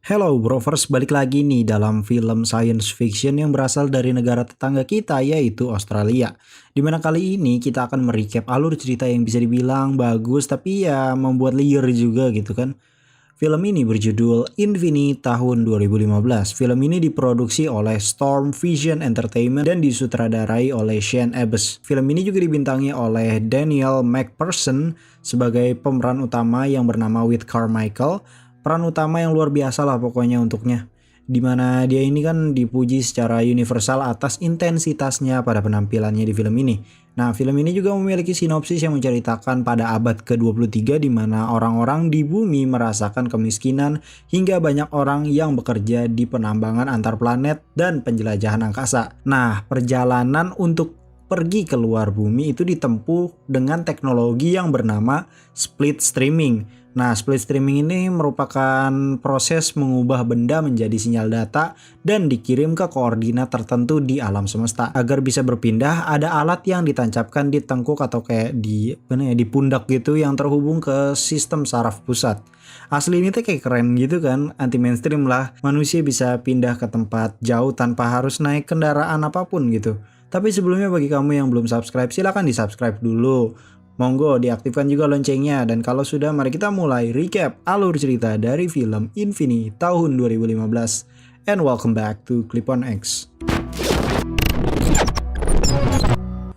Hello Brovers, balik lagi nih dalam film science fiction yang berasal dari negara tetangga kita yaitu Australia. Dimana kali ini kita akan merecap alur cerita yang bisa dibilang bagus tapi ya membuat liar juga gitu kan. Film ini berjudul Infinity tahun 2015. Film ini diproduksi oleh Storm Vision Entertainment dan disutradarai oleh Shane Abbas. Film ini juga dibintangi oleh Daniel McPherson sebagai pemeran utama yang bernama Whit Carmichael. Peran utama yang luar biasa lah pokoknya untuknya. Dimana dia ini kan dipuji secara universal atas intensitasnya pada penampilannya di film ini. Nah, film ini juga memiliki sinopsis yang menceritakan pada abad ke-23 di mana orang-orang di bumi merasakan kemiskinan hingga banyak orang yang bekerja di penambangan antar planet dan penjelajahan angkasa. Nah, perjalanan untuk pergi keluar bumi itu ditempuh dengan teknologi yang bernama split streaming. Nah, split streaming ini merupakan proses mengubah benda menjadi sinyal data dan dikirim ke koordinat tertentu di alam semesta. Agar bisa berpindah, ada alat yang ditancapkan di tengkuk atau kayak di pundak gitu yang terhubung ke sistem saraf pusat. Asli ini tuh kayak keren gitu kan, anti mainstream lah. Manusia bisa pindah ke tempat jauh tanpa harus naik kendaraan apapun gitu. Tapi sebelumnya bagi kamu yang belum subscribe, silahkan di subscribe dulu. Monggo diaktifkan juga loncengnya, dan kalau sudah mari kita mulai recap alur cerita dari film Infinity tahun 2015. And welcome back to Clip on X.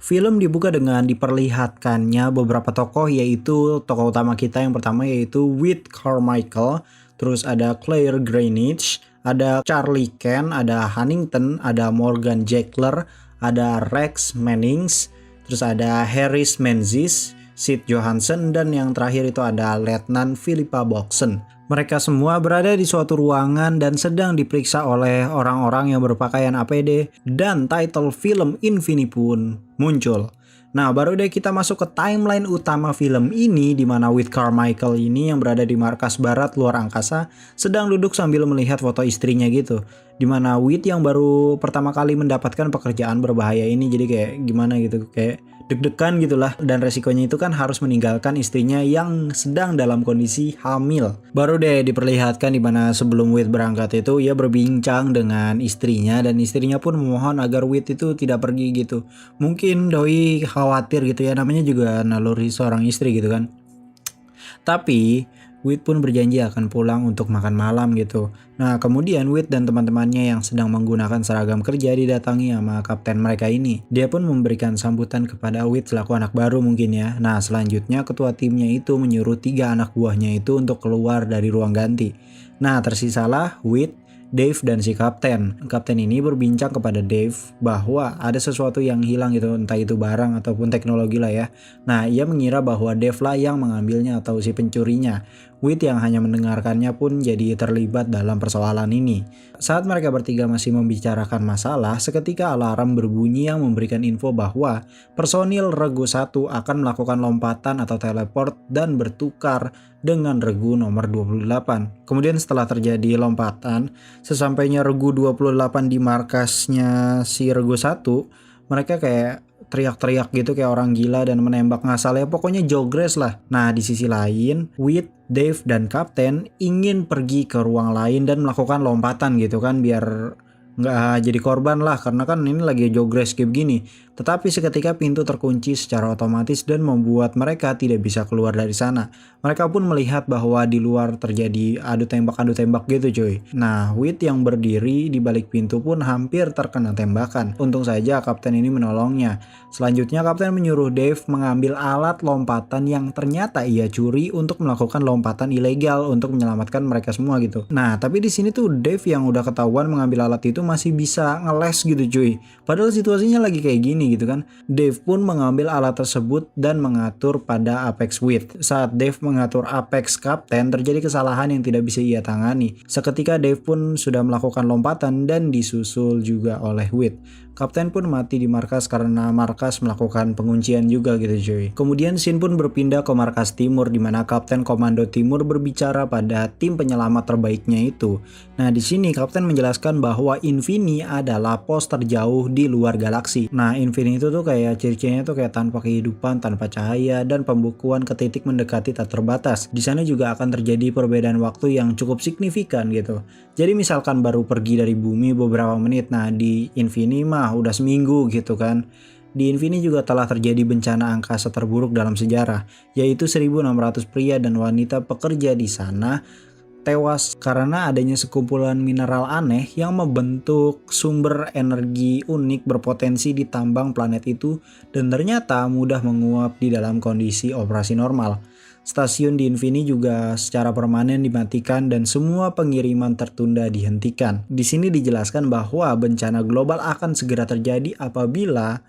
Film dibuka dengan diperlihatkannya beberapa tokoh, yaitu tokoh utama kita yang pertama yaitu Whit Carmichael, terus ada Claire Greenwich, ada Charlie Ken, ada Huntington, ada Morgan Jackler, ada Rex Mannings, terus ada Harris Menzies, Sid Johansson, dan yang terakhir itu ada Letnan Philippa Boxen. Mereka semua berada di suatu ruangan dan sedang diperiksa oleh orang-orang yang berpakaian APD, dan title film Infinity pun muncul. Nah, baru deh kita masuk ke timeline utama film ini, di mana Whit Carmichael ini yang berada di markas barat luar angkasa sedang duduk sambil melihat foto istrinya gitu. Dimana Whit yang baru pertama kali mendapatkan pekerjaan berbahaya ini, jadi kayak gimana gitu, kayak deg-degan gitulah, dan resikonya itu kan harus meninggalkan istrinya yang sedang dalam kondisi hamil. Baru deh diperlihatkan dimana sebelum Whit berangkat itu ia berbincang dengan istrinya, dan istrinya pun memohon agar Whit itu tidak pergi gitu. Mungkin doi khawatir gitu ya, namanya juga naluri seorang istri gitu kan. Tapi Whit pun berjanji akan pulang untuk makan malam gitu. Nah, kemudian Whit dan teman-temannya yang sedang menggunakan seragam kerja didatangi sama kapten mereka ini. Dia pun memberikan sambutan kepada Whit selaku anak baru mungkin ya. Nah, selanjutnya ketua timnya itu menyuruh 3 anak buahnya itu untuk keluar dari ruang ganti. Nah, tersisalah Whit, Dave, dan si kapten. Kapten ini berbincang kepada Dave bahwa ada sesuatu yang hilang gitu, entah itu barang ataupun teknologi lah ya. Nah, ia mengira bahwa Dave lah yang mengambilnya atau si pencurinya. Whit yang hanya mendengarkannya pun jadi terlibat dalam persoalan ini. Saat mereka bertiga masih membicarakan masalah, seketika alarm berbunyi yang memberikan info bahwa personil Regu 1 akan melakukan lompatan atau teleport dan bertukar dengan Regu nomor 28. Kemudian setelah terjadi lompatan, sesampainya Regu 28 di markasnya si Regu 1, mereka kayak teriak-teriak gitu kayak orang gila dan menembak ngasal ya, pokoknya jogres lah. Nah, di sisi lain, Whit, Dave, dan Kapten ingin pergi ke ruang lain dan melakukan lompatan gitu kan, biar nggak jadi korban lah, karena kan ini lagi jogres kayak begini. Tetapi seketika pintu terkunci secara otomatis dan membuat mereka tidak bisa keluar dari sana. Mereka pun melihat bahwa di luar terjadi adu tembak gitu cuy. Nah, Whit yang berdiri di balik pintu pun hampir terkena tembakan. Untung saja kapten ini menolongnya. Selanjutnya kapten menyuruh Dave mengambil alat lompatan yang ternyata ia curi untuk melakukan lompatan ilegal untuk menyelamatkan mereka semua gitu. Nah, tapi di sini tuh Dave yang udah ketahuan mengambil alat itu masih bisa ngeles gitu cuy. Padahal situasinya lagi kayak gini gitu kan. Dave pun mengambil alat tersebut dan mengatur pada Apex Whit. Saat Dave mengatur Apex Kapten, terjadi kesalahan yang tidak bisa ia tangani. Seketika Dave pun sudah melakukan lompatan dan disusul juga oleh Whit. Kapten pun mati di markas karena markas melakukan penguncian juga gitu cuy. Kemudian scene pun berpindah ke markas timur di mana Kapten Komando Timur berbicara pada tim penyelamat terbaiknya itu. Nah di sini Kapten menjelaskan bahwa Infini adalah pos terjauh di luar galaksi. Nah Infini itu tuh kayak ciri-cirinya tuh kayak tanpa kehidupan, tanpa cahaya, dan pembukuan ke titik mendekati tak terbatas. Di sana juga akan terjadi perbedaan waktu yang cukup signifikan gitu. Jadi misalkan baru pergi dari bumi beberapa menit, nah di Infini mah udah seminggu gitu kan. Di Infini juga telah terjadi bencana angkasa terburuk dalam sejarah, yaitu 1.600 pria dan wanita pekerja di sana tewas karena adanya sekumpulan mineral aneh yang membentuk sumber energi unik berpotensi di tambang planet itu dan ternyata mudah menguap di dalam kondisi operasi normal. Stasiun di Infini juga secara permanen dimatikan dan semua pengiriman tertunda dihentikan. Di sini dijelaskan bahwa bencana global akan segera terjadi apabila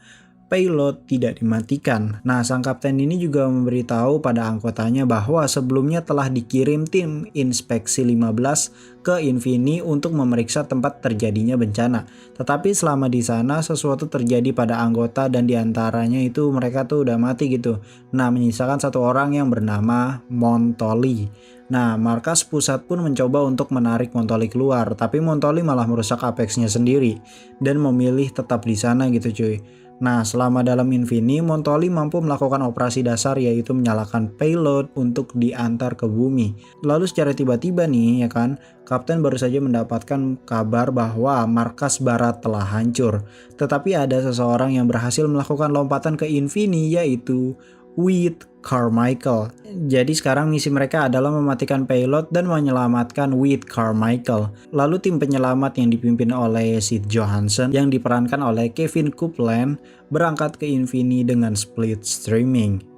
payload tidak dimatikan. Nah, sang kapten ini juga memberitahu pada anggotanya bahwa sebelumnya telah dikirim tim inspeksi 15 ke Infini untuk memeriksa tempat terjadinya bencana. Tetapi selama di sana sesuatu terjadi pada anggota dan diantaranya itu mereka tuh udah mati gitu. Nah, menyisakan satu orang yang bernama Montoli. Nah, markas pusat pun mencoba untuk menarik Montoli keluar, tapi Montoli malah merusak Apexnya sendiri dan memilih tetap di sana gitu cuy. Nah, selama dalam Infini, Montoli mampu melakukan operasi dasar yaitu menyalakan payload untuk diantar ke bumi. Lalu secara tiba-tiba nih ya kan, Kapten baru saja mendapatkan kabar bahwa markas barat telah hancur. Tetapi ada seseorang yang berhasil melakukan lompatan ke Infini yaitu Wade Carmichael. Jadi sekarang misi mereka adalah mematikan payload dan menyelamatkan Wade Carmichael. Lalu tim penyelamat yang dipimpin oleh Sid Johansson yang diperankan oleh Kevin Copeland berangkat ke Infini dengan split streaming.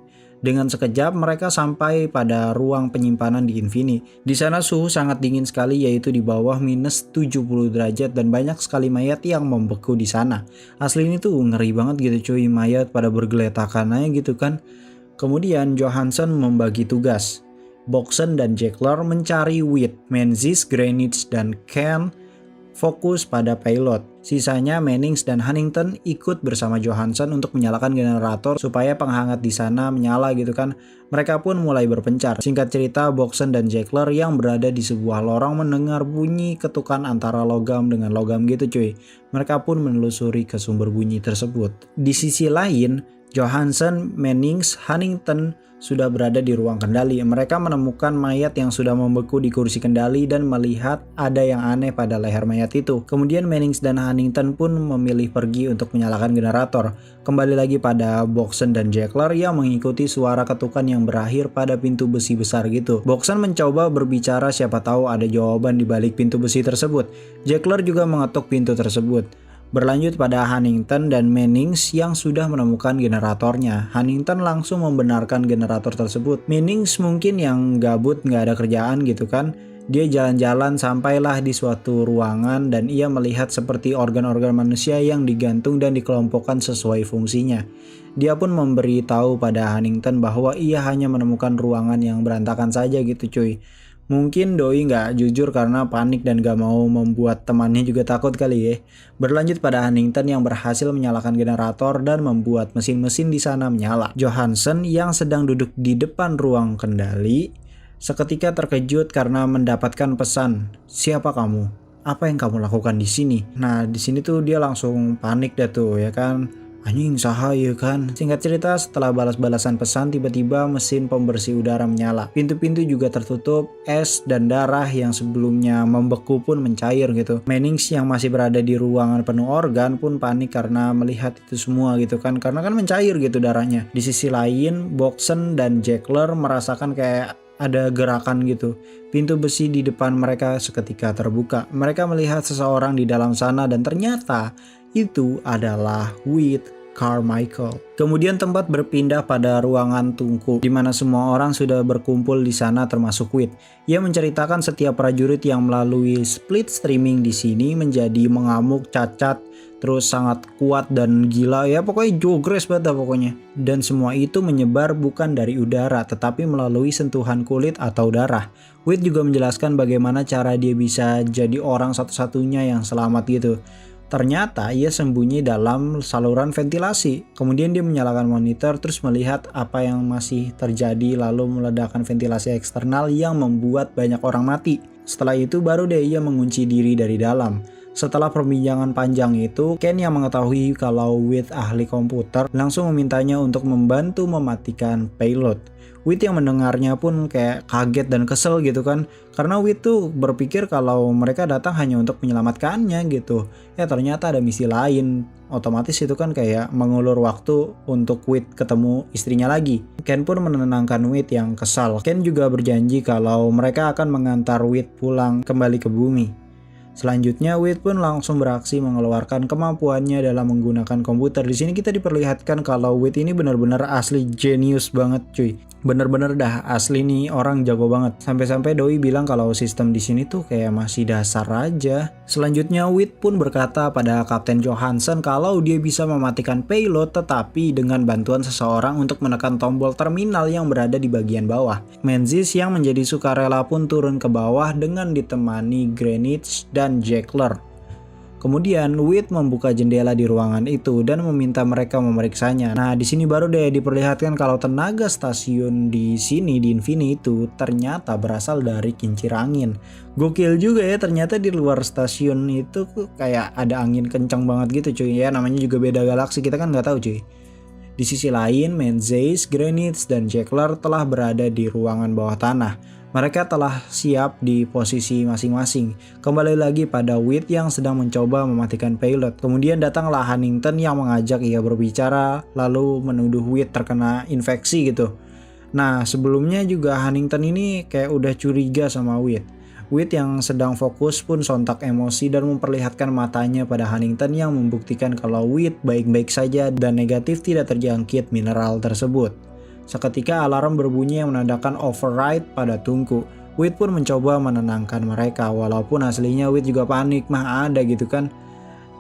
Dengan sekejap mereka sampai pada ruang penyimpanan di Infini. Di sana suhu sangat dingin sekali yaitu di bawah minus 70 derajat dan banyak sekali mayat yang membeku di sana. Asli ini tuh ngeri banget gitu cuy, mayat pada bergeletakan aja gitu kan. Kemudian Johansson membagi tugas. Boxen dan Jekyll mencari Wade, Menzies, Greenwich, dan Ken fokus pada payload. Sisanya Mannings dan Huntington ikut bersama Johansson untuk menyalakan generator supaya penghangat di sana menyala gitu kan. Mereka pun mulai berpencar. Singkat cerita, Boxen dan Jekyll yang berada di sebuah lorong mendengar bunyi ketukan antara logam dengan logam gitu cuy. Mereka pun menelusuri ke sumber bunyi tersebut. Di sisi lain, Johansson, Mannings, Huntington sudah berada di ruang kendali. Mereka menemukan mayat yang sudah membeku di kursi kendali dan melihat ada yang aneh pada leher mayat itu. Kemudian Mannings dan Huntington pun memilih pergi untuk menyalakan generator. Kembali lagi pada Boxen dan Jekyll yang mengikuti suara ketukan yang berakhir pada pintu besi besar gitu. Boxen mencoba berbicara siapa tahu ada jawaban di balik pintu besi tersebut. Jekyll juga mengetuk pintu tersebut. Berlanjut pada Huntington dan Mannings yang sudah menemukan generatornya. Huntington langsung membenarkan generator tersebut. Mannings mungkin yang gabut nggak ada kerjaan gitu kan. Dia jalan-jalan sampailah di suatu ruangan dan ia melihat seperti organ-organ manusia yang digantung dan dikelompokkan sesuai fungsinya. Dia pun memberitahu pada Huntington bahwa ia hanya menemukan ruangan yang berantakan saja gitu cuy. Mungkin Doi nggak jujur karena panik dan gak mau membuat temannya juga takut kali ya. Berlanjut pada Huntington yang berhasil menyalakan generator dan membuat mesin-mesin di sana menyala. Johansson yang sedang duduk di depan ruang kendali seketika terkejut karena mendapatkan pesan, "Siapa kamu? Apa yang kamu lakukan di sini?" Nah, di sini tuh dia langsung panik dah tuh ya kan. Anjing saha ya kan. Singkat cerita, setelah balas-balasan pesan, tiba-tiba mesin pembersih udara menyala. Pintu-pintu juga tertutup, es dan darah yang sebelumnya membeku pun mencair gitu. Mannings yang masih berada di ruangan penuh organ pun panik karena melihat itu semua gitu kan. Karena kan mencair gitu darahnya. Di sisi lain, Boxen dan Jekyll merasakan kayak ada gerakan gitu. Pintu besi di depan mereka seketika terbuka. Mereka melihat seseorang di dalam sana dan ternyata itu adalah Wade Carmichael. Kemudian tempat berpindah pada ruangan tungku di mana semua orang sudah berkumpul di sana termasuk Wade. Ia menceritakan setiap prajurit yang melalui split streaming di sini menjadi mengamuk, cacat, terus sangat kuat dan gila ya, pokoknya jogres banget pokoknya. Dan semua itu menyebar bukan dari udara tetapi melalui sentuhan kulit atau darah. Wade juga menjelaskan bagaimana cara dia bisa jadi orang satu-satunya yang selamat gitu. Ternyata ia sembunyi dalam saluran ventilasi. Kemudian dia menyalakan monitor terus melihat apa yang masih terjadi lalu meledakkan ventilasi eksternal yang membuat banyak orang mati. Setelah itu baru deh ia mengunci diri dari dalam. Setelah perbincangan panjang itu, Ken yang mengetahui kalau Wit ahli komputer langsung memintanya untuk membantu mematikan payload. Wit yang mendengarnya pun kayak kaget dan kesel gitu kan, karena Wit tuh berpikir kalau mereka datang hanya untuk menyelamatkannya gitu. Ya ternyata ada misi lain, otomatis itu kan kayak mengulur waktu untuk Wit ketemu istrinya lagi. Ken pun menenangkan Wit yang kesal. Ken juga berjanji kalau mereka akan mengantar Wit pulang kembali ke bumi. Selanjutnya, Wit pun langsung beraksi mengeluarkan kemampuannya dalam menggunakan komputer. Di sini kita diperlihatkan kalau Wit ini benar-benar asli jenius banget, cuy. Bener-bener dah asli nih orang jago banget. Sampai-sampai Doi bilang kalau sistem di sini tuh kayak masih dasar aja. Selanjutnya, Wit pun berkata pada Kapten Johansson kalau dia bisa mematikan payload tetapi dengan bantuan seseorang untuk menekan tombol terminal yang berada di bagian bawah. Menzies yang menjadi sukarela pun turun ke bawah dengan ditemani Greenwich dan Jackler. Kemudian Wit membuka jendela di ruangan itu dan meminta mereka memeriksanya. Nah, di sini baru deh diperlihatkan kalau tenaga stasiun di sini di Infinity itu ternyata berasal dari kincir angin. Gokil juga ya, ternyata di luar stasiun itu kayak ada angin kencang banget gitu cuy ya. Namanya juga beda galaksi, kita kan nggak tahu cuy. Di sisi lain, Menzies, Greenwich, dan Jackler telah berada di ruangan bawah tanah. Mereka telah siap di posisi masing-masing. Kembali lagi pada Wit yang sedang mencoba mematikan payload. Kemudian datanglah Huntington yang mengajak ia berbicara lalu menuduh Wit terkena infeksi gitu. Nah, sebelumnya juga Huntington ini kayak udah curiga sama Wit. Wit yang sedang fokus pun sontak emosi dan memperlihatkan matanya pada Huntington yang membuktikan kalau Wit baik-baik saja dan negatif tidak terjangkit mineral tersebut. Seketika alarm berbunyi yang menandakan override pada tungku. Wit pun mencoba menenangkan mereka walaupun aslinya Wit juga panik mah ada gitu kan.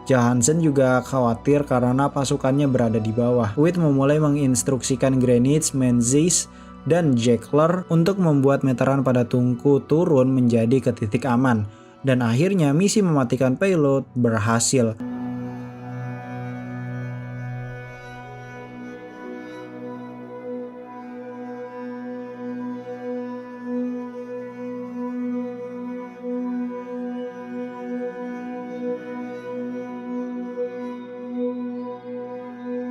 Johansson juga khawatir karena pasukannya berada di bawah. Wit memulai menginstruksikan Greenwich, Menzies, dan Jackler untuk membuat meteran pada tungku turun menjadi ke titik aman. Dan akhirnya misi mematikan payload berhasil.